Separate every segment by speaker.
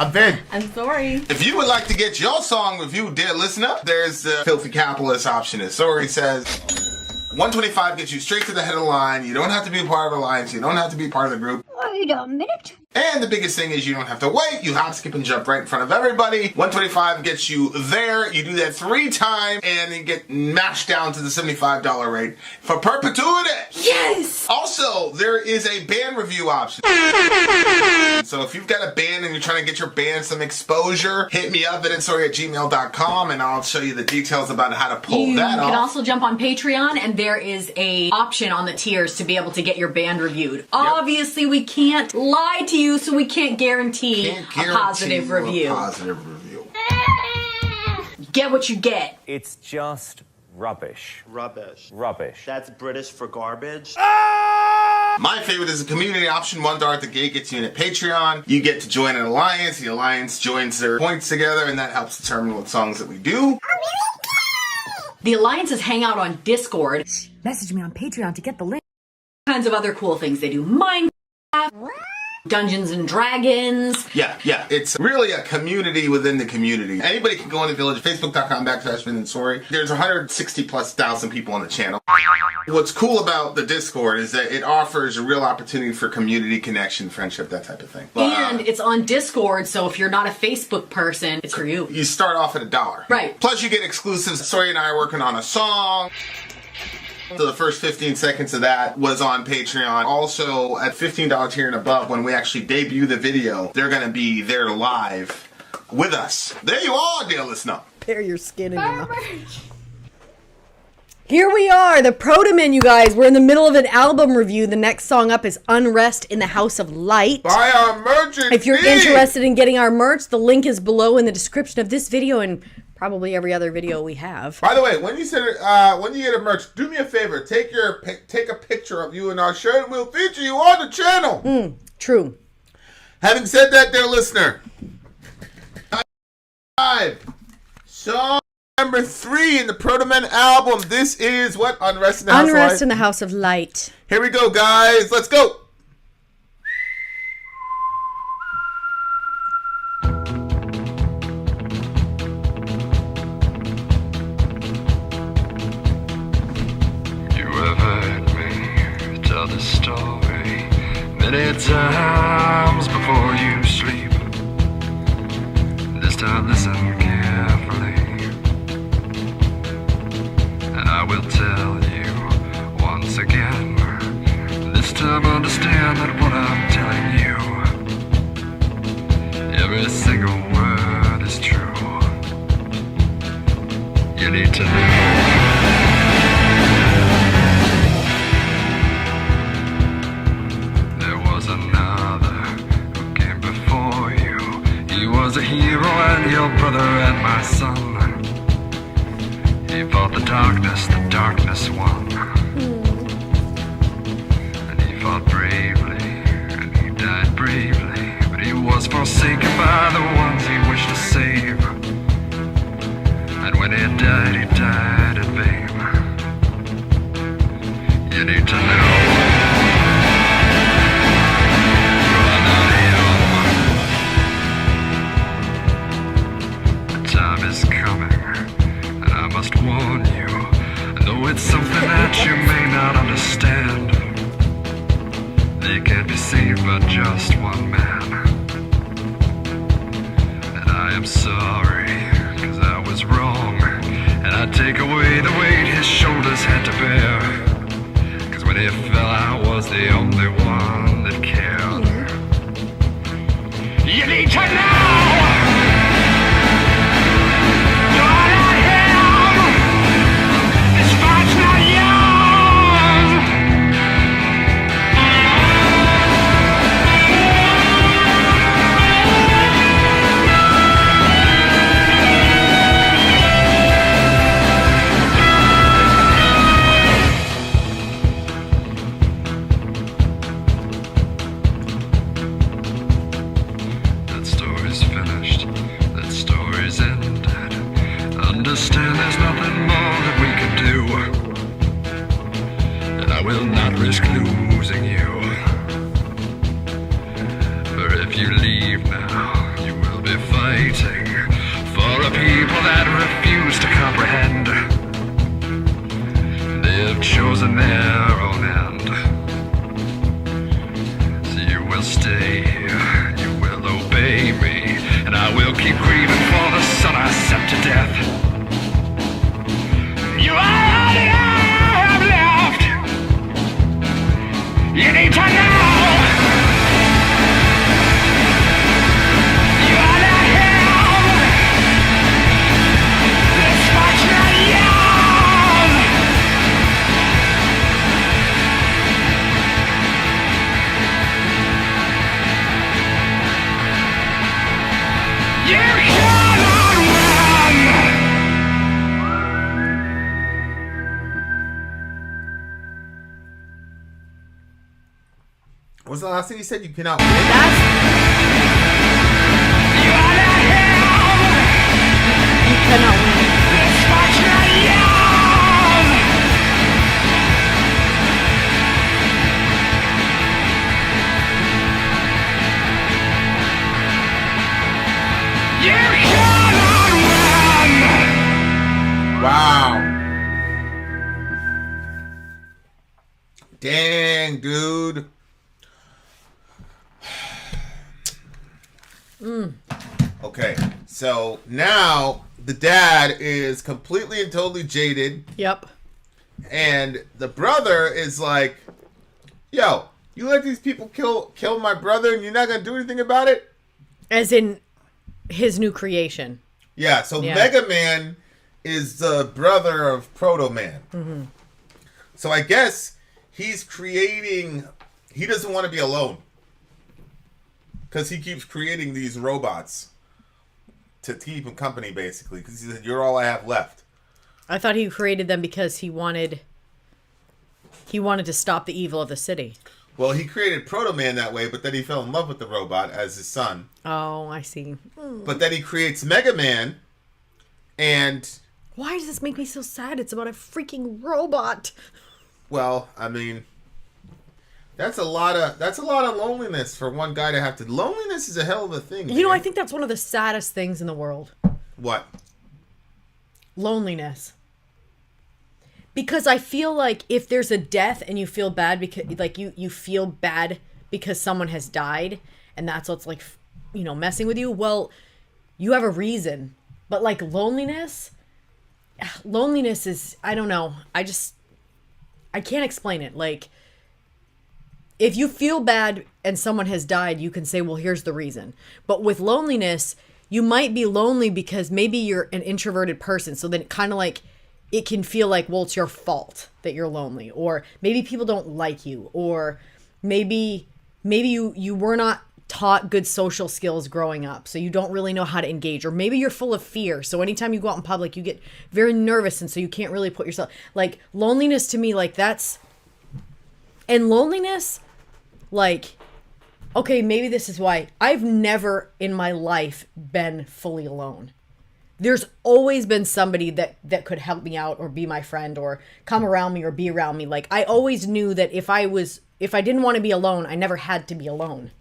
Speaker 1: I'm Vin.
Speaker 2: I'm Sori.
Speaker 1: If you would like to get your song reviewed, dear listener, there's the filthy capitalist option. As Sori says, 125 gets you straight to the head of the line. You don't have to be a part of the alliance. You don't have to be part of the group.
Speaker 3: Wait a minute.
Speaker 1: And the biggest thing is you don't have to wait. You hop, skip, and jump right in front of everybody. 125 gets you there. You do that 3 times, and you get mashed down to the $75 rate for perpetuity.
Speaker 2: Yes!
Speaker 1: Also, there is a band review option. So if you've got a band and you're trying to get your band some exposure, hit me up at vinsori@gmail.com, and I'll show you the details about how to pull that off.
Speaker 2: You can also jump on Patreon, and there is a option on the tiers to be able to get your band reviewed. Obviously, we can't lie to you, so we can't guarantee a positive review. Get what you get.
Speaker 4: It's just rubbish.
Speaker 5: Rubbish.
Speaker 4: Rubbish.
Speaker 5: That's British for garbage.
Speaker 1: My favorite is a community option. $1 at the gate gets you in at Patreon. You get to join an alliance. The alliance joins their points together, and that helps determine what songs that we do.
Speaker 2: The alliances hang out on Discord.
Speaker 6: Message me on Patreon to get the link.
Speaker 2: Kinds of other cool things they do. Minecraft, Dungeons and Dragons.
Speaker 1: Yeah. It's really a community within the community. Anybody can go into Village, Facebook.com/Vin and Sori. There's 160,000+ people on the channel. What's cool about the Discord is that it offers a real opportunity for community connection, friendship, that type of thing.
Speaker 2: And it's on Discord, so if you're not a Facebook person, it's for you.
Speaker 1: You start off at $1.
Speaker 2: Right.
Speaker 1: Plus you get exclusives. Sori and I are working on a song. So the first 15 seconds of that was on Patreon. Also, at $15 tier and above, when we actually debut the video, they're going to be there live with us. There you are, dear listener.
Speaker 6: Prepare your skin in your mouth. Here we are, the Protomen, you guys. We're in the middle of an album review. The next song up is Unrest in the House of Light.
Speaker 1: Buy our merch.
Speaker 6: If you're interested in getting our merch, the link is below in the description of this video and probably every other video we have.
Speaker 1: By the way, when you get a merch, do me a favor. Take a picture of you in our shirt, and we'll feature you on the channel.
Speaker 6: True.
Speaker 1: Having said that, dear listener, song number 3 in the Protomen album. This is what? Unrest in the House of Light.
Speaker 6: Unrest in the House of Light.
Speaker 1: Here we go, guys. Let's go.
Speaker 7: The story many times before you sleep. This time listen carefully, and I will tell you once again. This time understand that what I'm telling you, every single word is true. You need to know. Was a hero and your brother and my son. He fought the darkness won. And he fought bravely, and he died bravely. But he was forsaken by the ones he wished to save. And when he died in vain. You need to know. Is coming, and I must warn you, though it's something that you may not understand. They can't be saved by just one man. And I am sorry, 'cause I was wrong, and I take away the weight his shoulders had to bear. 'Cause when he fell, I was the only one that cared. You need to know! Understand there's nothing more that we can do, and I will not risk losing you. For if you leave now, you will waiting for a people that refuse to comprehend. They've chosen their own end. So you will stay, you will obey me, and I will keep grieving for the son I sent to death. You are all I have left. You need to know. You are not him. This much not yours. You cannot run.
Speaker 1: What was the last thing you said? You cannot win?
Speaker 6: That's
Speaker 7: You are not him.
Speaker 6: you cannot win.
Speaker 7: This much not yours. You cannot run.
Speaker 1: Wow. Dang, dude. Okay, so now the dad is completely and totally jaded,
Speaker 6: Yep.
Speaker 1: and the brother is like, yo, you let these people kill my brother and you're not gonna do anything about it?
Speaker 6: As in his new creation.
Speaker 1: Yeah, so
Speaker 6: Yeah.
Speaker 1: Mega Man is the brother of Protoman.
Speaker 6: Mm-hmm.
Speaker 1: So I guess he's creating, he doesn't want to be alone. Because he keeps creating these robots to keep him company, basically. Because he said, you're all I have left.
Speaker 6: I thought he created them because he wanted to stop the evil of the city.
Speaker 1: Well, he created Protoman that way, but then he fell in love with the robot as his son.
Speaker 6: Oh, I see.
Speaker 1: But then he creates Mega Man, and,
Speaker 6: Why does this make me so sad? It's about a freaking robot.
Speaker 1: well, I mean, that's a lot of loneliness for one guy to have to. Loneliness is a hell of a thing.
Speaker 6: You know,
Speaker 1: man.
Speaker 6: I think that's one of the saddest things in the world.
Speaker 1: What?
Speaker 6: Loneliness. Because I feel like if there's a death and you feel bad because like you feel bad because someone has died and that's what's like, you know, messing with you, well, you have a reason. But like loneliness is, I don't know. I can't explain it. Like if you feel bad and someone has died, you can say, well, here's the reason. But with loneliness, you might be lonely because maybe you're an introverted person. So then it kind of like, it can feel like, well, it's your fault that you're lonely. Or maybe people don't like you. Or maybe you were not taught good social skills growing up. So you don't really know how to engage. Or maybe you're full of fear. So anytime you go out in public, you get very nervous. And so you can't really put yourself... Like, loneliness to me, like, that's... And loneliness, like... Okay, maybe this is why. I've never in my life been fully alone. There's always been somebody that could help me out or be my friend or come around me or be around me. Like, I always knew that if I didn't want to be alone, I never had to be alone.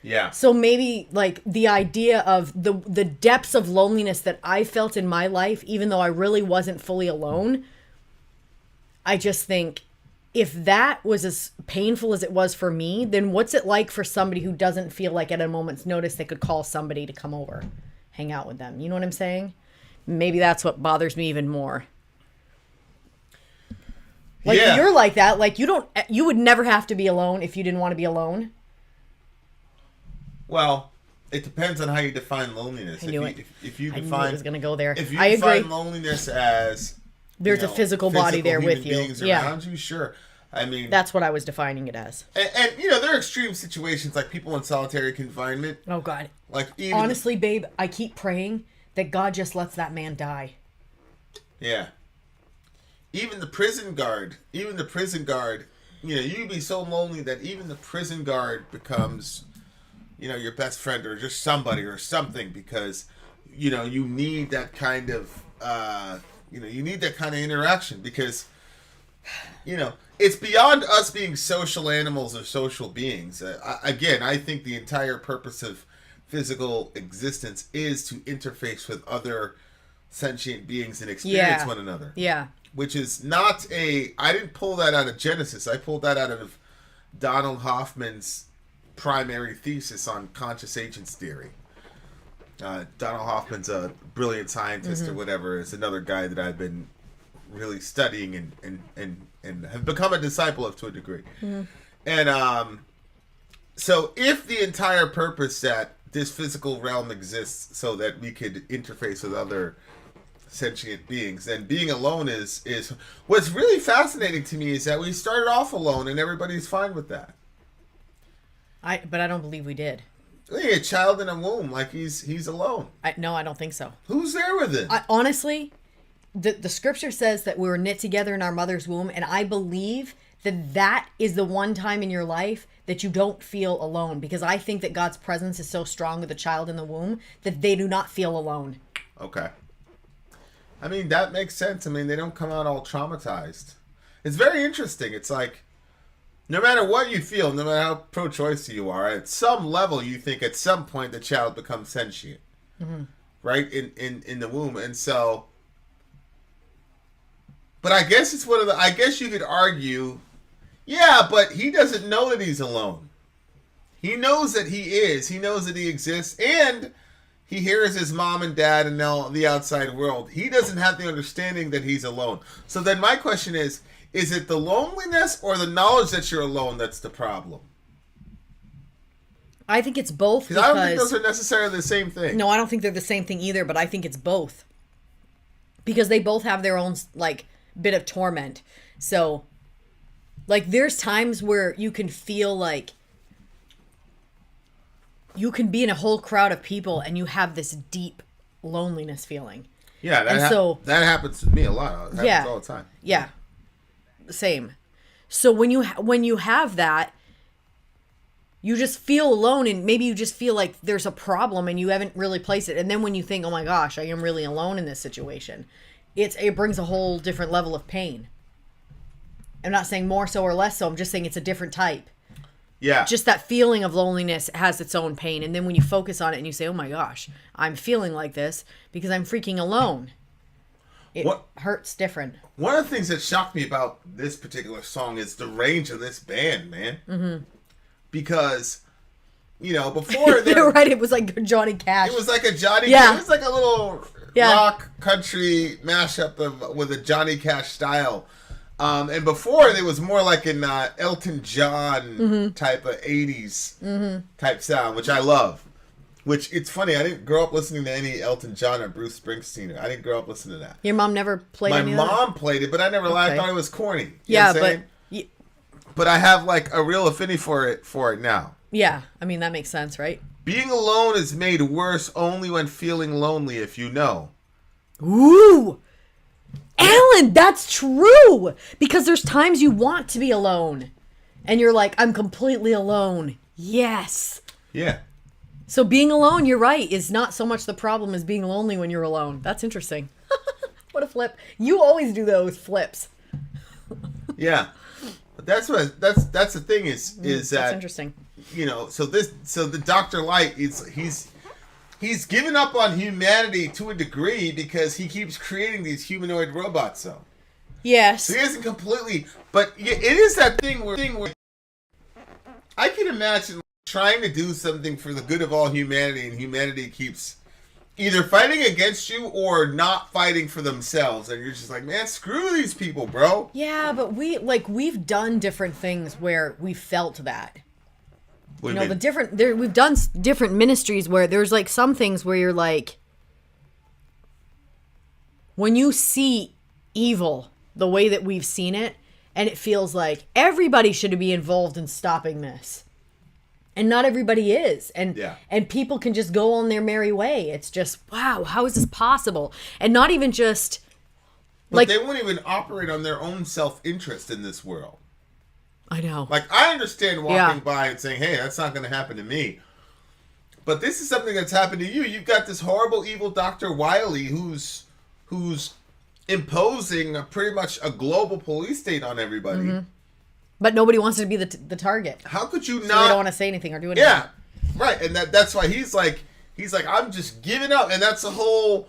Speaker 1: Yeah.
Speaker 6: So maybe, like, the idea of the depths of loneliness that I felt in my life, even though I really wasn't fully alone, I just think if that was as painful as it was for me, then what's it like for somebody who doesn't feel like at a moment's notice they could call somebody to come over? Hang out with them. You know what I'm saying? Maybe that's what bothers me even more. Like,
Speaker 1: Yeah.
Speaker 6: you're like that. Like, you would never have to be alone if you didn't want to be alone.
Speaker 1: Well, it depends on how you define loneliness.
Speaker 6: I knew it.
Speaker 1: If you
Speaker 6: I knew
Speaker 1: define,
Speaker 6: it was going to go there.
Speaker 1: If you
Speaker 6: I agree.
Speaker 1: define loneliness as
Speaker 6: There's a physical body there with
Speaker 1: human
Speaker 6: you.
Speaker 1: beings
Speaker 6: Yeah.
Speaker 1: around you, sure. I mean,
Speaker 6: That's what I was defining it as.
Speaker 1: and you know, there are extreme situations like people in solitary confinement.
Speaker 6: Oh, God.
Speaker 1: Like even
Speaker 6: Honestly, babe, I keep praying that God just lets that man die.
Speaker 1: yeah. Even the prison guard, you know, you'd be so lonely that even the prison guard becomes, you know, your best friend or just somebody or something because, you know, you need that kind of, you need that kind of interaction because, you know, it's beyond us being social animals or social beings. I think the entire purpose of physical existence is to interface with other sentient beings and experience one another.
Speaker 6: Yeah.
Speaker 1: Which is not I didn't pull that out of Genesis. I pulled that out of Donald Hoffman's primary thesis on conscious agents theory. Donald Hoffman's a brilliant scientist or whatever. Is another guy that I've been really studying and have become a disciple of to a degree. And so if the entire purpose that this physical realm exists so that we could interface with other sentient beings, then being alone is what's really fascinating to me is that we started off alone and everybody's fine with that.
Speaker 6: But I don't believe we did.
Speaker 1: A child in a womb, like he's alone.
Speaker 6: No, I don't think so.
Speaker 1: Who's there with him?
Speaker 6: Honestly, the scripture says that we were knit together in our mother's womb, and I believe that is the one time in your life that you don't feel alone, because I think that God's presence is so strong with a child in the womb that they do not feel alone.
Speaker 1: Okay. I mean, that makes sense. I mean, they don't come out all traumatized. It's very interesting. It's like, no matter what you feel, no matter how pro-choice you are, at some level you think at some point the child becomes sentient. Right? In the womb. And so, but I guess it's one of the, I guess you could argue, yeah, but he doesn't know that he's alone. He knows that he is. He knows that he exists. And he hears his mom and dad and now the outside world. He doesn't have the understanding that he's alone. So then my question is it the loneliness or the knowledge that you're alone that's the problem?
Speaker 6: I think it's both.
Speaker 1: Because I don't think those are necessarily the same thing.
Speaker 6: No, I don't think they're the same thing either, but I think it's both. Because they both have their own, like, bit of torment. So, like, there's times where you can feel like you can be in a whole crowd of people and you have this deep loneliness feeling.
Speaker 1: Yeah, that happens to me a lot. It happens all the time.
Speaker 6: Yeah. Same. So when you have that, you just feel alone, and maybe you just feel like there's a problem and you haven't really placed it. And then when you think, oh my gosh, I am really alone in this situation, it brings a whole different level of pain. I'm not saying more so or less so. I'm just saying it's a different type.
Speaker 1: Yeah.
Speaker 6: Just that feeling of loneliness has its own pain. And then when you focus on it and you say, oh my gosh, I'm feeling like this because I'm freaking alone. It hurts different.
Speaker 1: One of the things that shocked me about this particular song is the range of this band, man. Because, you know, before
Speaker 6: you're right, it was like Johnny Cash.
Speaker 1: It was like a Johnny Cash. It was like a little rock country mashup with a Johnny Cash style. And before, it was more like an Elton John type of 80s type sound, which I love. Which, it's funny, I didn't grow up listening to any Elton John or Bruce Springsteen. I didn't grow up listening to that.
Speaker 6: Your mom never played any of that?
Speaker 1: My mom played it, but I never I thought it was corny.
Speaker 6: But
Speaker 1: I have like a real affinity for it now.
Speaker 6: Yeah, I mean, that makes sense, right?
Speaker 1: Being alone is made worse only when feeling lonely, if you know.
Speaker 6: Ooh! Alan, that's true! Because there's times you want to be alone. And you're like, I'm completely alone. Yes.
Speaker 1: Yeah.
Speaker 6: So being alone, you're right, is not so much the problem as being lonely when you're alone. That's interesting. What a flip. You always do those flips.
Speaker 1: Yeah. But that's the thing is that
Speaker 6: that's interesting.
Speaker 1: You know, so the Dr. Light he's given up on humanity to a degree because he keeps creating these humanoid robots, though.
Speaker 6: Yes.
Speaker 1: So he isn't completely, but it is that thing where I can imagine trying to do something for the good of all humanity, and humanity keeps either fighting against you or not fighting for themselves, and you're just like, man, screw these people, bro.
Speaker 6: Yeah, but we've done different things where we felt that.
Speaker 1: We've
Speaker 6: done different ministries where there's like some things where you're like, when you see evil the way that we've seen it, and it feels like everybody should be involved in stopping this. And not everybody is. And people can just go on their merry way. It's just, wow, how is this possible? And not even just...
Speaker 1: But they won't even operate on their own self-interest in this world.
Speaker 6: I know.
Speaker 1: Like, I understand walking by and saying, hey, that's not going to happen to me. But this is something that's happened to you. You've got this horrible, evil Dr. Wiley who's imposing pretty much a global police state on everybody.
Speaker 6: But nobody wants to be the target.
Speaker 1: How could you
Speaker 6: So
Speaker 1: not...
Speaker 6: they don't want to say anything or do anything.
Speaker 1: Yeah. Right, and that's why he's like, I'm just giving up, and that's the whole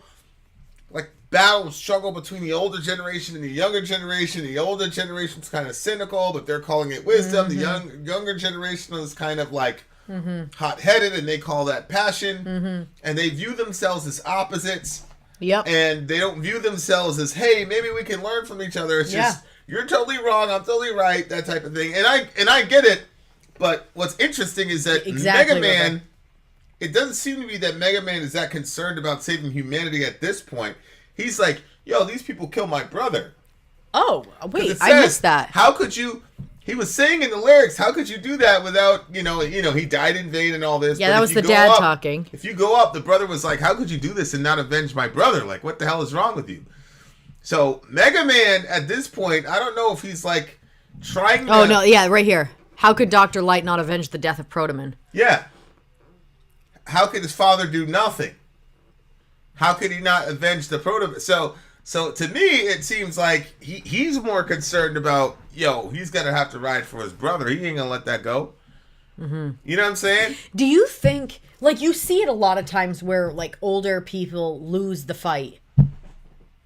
Speaker 1: like battle struggle between the older generation and the younger generation. The older generation's kind of cynical, but they're calling it wisdom. The younger generation is kind of like hot-headed, and they call that passion, and they view themselves as opposites.
Speaker 6: Yep.
Speaker 1: And they don't view themselves as, hey, maybe we can learn from each other. It's just, you're totally wrong, I'm totally right, that type of thing. And I get it. But what's interesting is that Mega Man, it doesn't seem to be that Mega Man is that concerned about saving humanity at this point. He's like, yo, these people kill my brother.
Speaker 6: Oh, wait, I missed that.
Speaker 1: How could you... He was saying in the lyrics, how could you do that without, he died in vain and all this.
Speaker 6: Yeah,
Speaker 1: but
Speaker 6: that was the dad talking.
Speaker 1: If you go up, the brother was like, how could you do this and not avenge my brother? Like, what the hell is wrong with you? So, Mega Man, at this point, I don't know if he's, like, trying to...
Speaker 6: Oh, no, yeah, right here. How could Dr. Light not avenge the death of Protomen?
Speaker 1: Yeah. How could his father do nothing? How could he not avenge the Protomen? So to me, it seems like he's more concerned about, he's going to have to ride for his brother. He ain't going to let that go. Mm-hmm. You know what I'm saying?
Speaker 6: Do you think, like, you see it a lot of times where, like, older people lose the fight?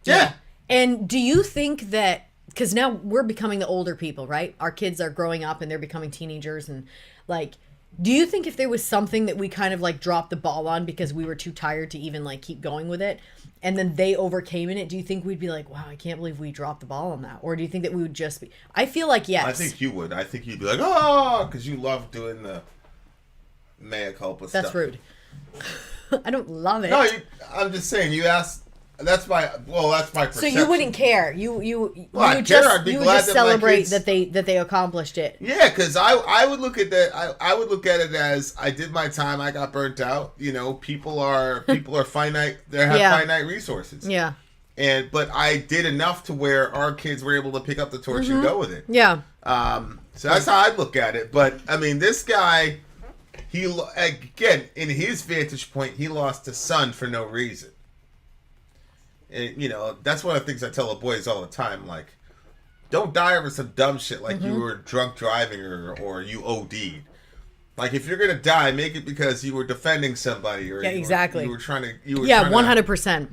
Speaker 1: Yeah.
Speaker 6: And do you think that, because now we're becoming the older people, right? Our kids are growing up and they're becoming teenagers, and, like, do you think if there was something that we kind of, like, dropped the ball on because we were too tired to even, like, keep going with it, and then they overcame in it, do you think we'd be like, wow, I can't believe we dropped the ball on that? Or do you think that we would just be... I feel like yes.
Speaker 1: I think you would. I think you'd be like, oh, because you love doing the mea culpa stuff.
Speaker 6: That's rude. I don't love it.
Speaker 1: No, I'm just saying, you asked... That's my perception.
Speaker 6: So you wouldn't care. You
Speaker 1: I'd
Speaker 6: would just
Speaker 1: care. I'd be
Speaker 6: you would
Speaker 1: glad
Speaker 6: just
Speaker 1: that my
Speaker 6: celebrate
Speaker 1: kids...
Speaker 6: that they accomplished it.
Speaker 1: Yeah, because I would look at that. I would look at it as I did my time. I got burnt out. People are finite. They have finite resources.
Speaker 6: Yeah.
Speaker 1: But I did enough to where our kids were able to pick up the torch and go with it.
Speaker 6: Yeah.
Speaker 1: So that's how I look at it. But I mean, this guy, he again in his vantage point, he lost his son for no reason. And, that's one of the things I tell the boys all the time. Like, don't die over some dumb shit like you were drunk driving or you OD'd. Like, if you're gonna die, make it because you were defending somebody or
Speaker 6: exactly.
Speaker 1: You were trying to
Speaker 6: 100%.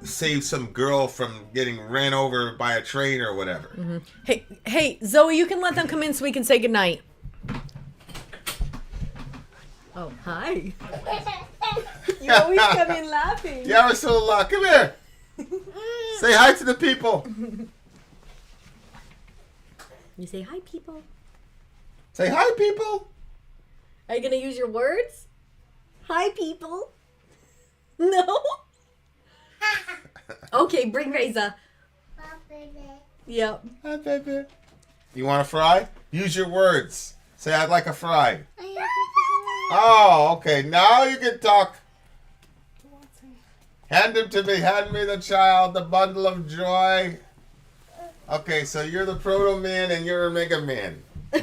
Speaker 1: Save some girl from getting ran over by a train or whatever.
Speaker 6: Mm-hmm. Hey, Zoe, you can let them come in so we can say goodnight. Oh, hi. You always come in laughing.
Speaker 1: Yeah, Rasulullah, come here. Say hi to the people.
Speaker 6: You say hi, people.
Speaker 1: Say hi, people.
Speaker 6: Are you going to use your words? Hi, people. No? Okay, bring Reza. Yep.
Speaker 1: Hi, baby. You want a fry? Use your words. Say, I'd like a fry. Oh, okay. Now you can talk. Hand him to me. Hand me the child, the bundle of joy. Okay, so you're the Protomen and you're a Mega Man. Say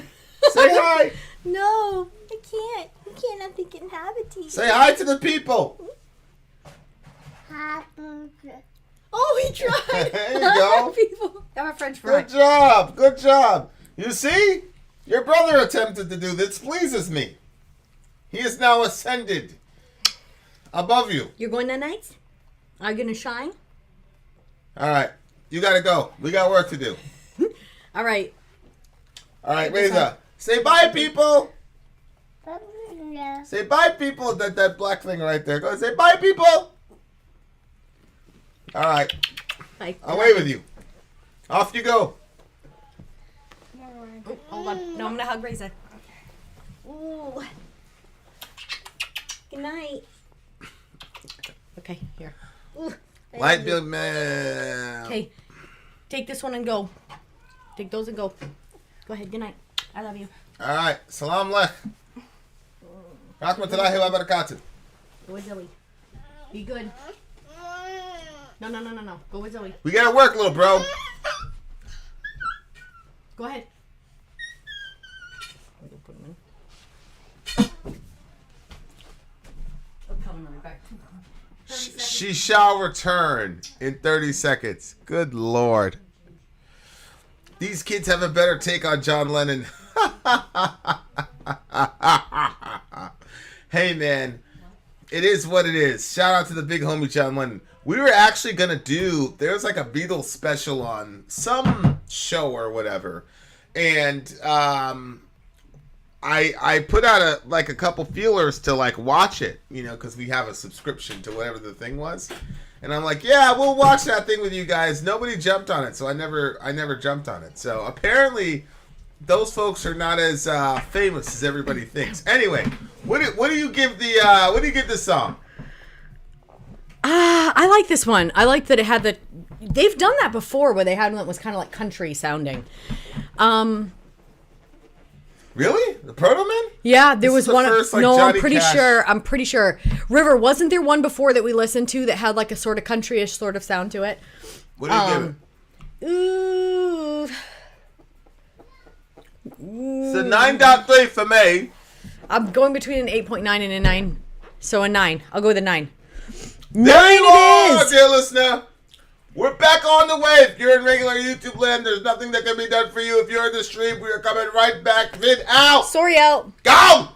Speaker 1: hi.
Speaker 6: No, I can't. You can't. Nothing can inhabit you.
Speaker 1: Say hi to the people.
Speaker 6: Oh, he tried.
Speaker 1: There you go.
Speaker 6: People. Have a French fry.
Speaker 1: Good job. Good job. You see? Your brother attempted to do this. Pleases me. He is now ascended above you.
Speaker 6: You're going that night? Are you going to shine?
Speaker 1: All right. You got to go. We got work to do.
Speaker 6: All right.
Speaker 1: All right, Reza. Say bye, people. Say bye, people. That black thing right there. Go say bye, people. All right.
Speaker 6: Bye.
Speaker 1: Away with you. Off you go.
Speaker 6: Oh, hold on. No, I'm going to hug Reza. Ooh. Good night. Okay, here. Ooh,
Speaker 1: Light bill man.
Speaker 6: Okay, take this one and go. Take those and go. Go ahead. Good night. I love you.
Speaker 1: All right. Salam lech. Rahmatullahi wa barakatuh.
Speaker 6: Go with Zoe. Be good. No. Go with Zoe.
Speaker 1: We got to work, little bro.
Speaker 6: Go ahead.
Speaker 1: She shall return in 30 seconds. Good Lord. These kids have a better take on John Lennon. Hey, man. It is what it is. Shout out to the big homie John Lennon. We were actually going to do... There's like a Beatles special on some show or whatever. And I put out a couple feelers to like watch it, you know, because we have a subscription to whatever the thing was. And I'm like, yeah, we'll watch that thing with you guys. Nobody jumped on it, so I never jumped on it. So apparently, those folks are not as famous as everybody thinks. Anyway, what do you give this song?
Speaker 6: I like this one. I like that it had they've done that before where they had one that was kind of like country sounding.
Speaker 1: Really? The Protomen?
Speaker 6: Yeah, there was one.
Speaker 1: First, like,
Speaker 6: no,
Speaker 1: Johnny
Speaker 6: I'm pretty sure. River, wasn't there one before that we listened to that had like a sort of countryish sort of sound to it?
Speaker 1: What do you give it?
Speaker 6: Ooh.
Speaker 1: It's a 9.3 for me.
Speaker 6: I'm going between an 8.9 and a 9. So a 9. I'll go with a 9.
Speaker 1: There you are, dear listener. We're back on the way. If you're in regular YouTube land, there's nothing that can be done for you. If you're in the stream, we are coming right back. Vin out.
Speaker 6: Sori out.
Speaker 1: Go!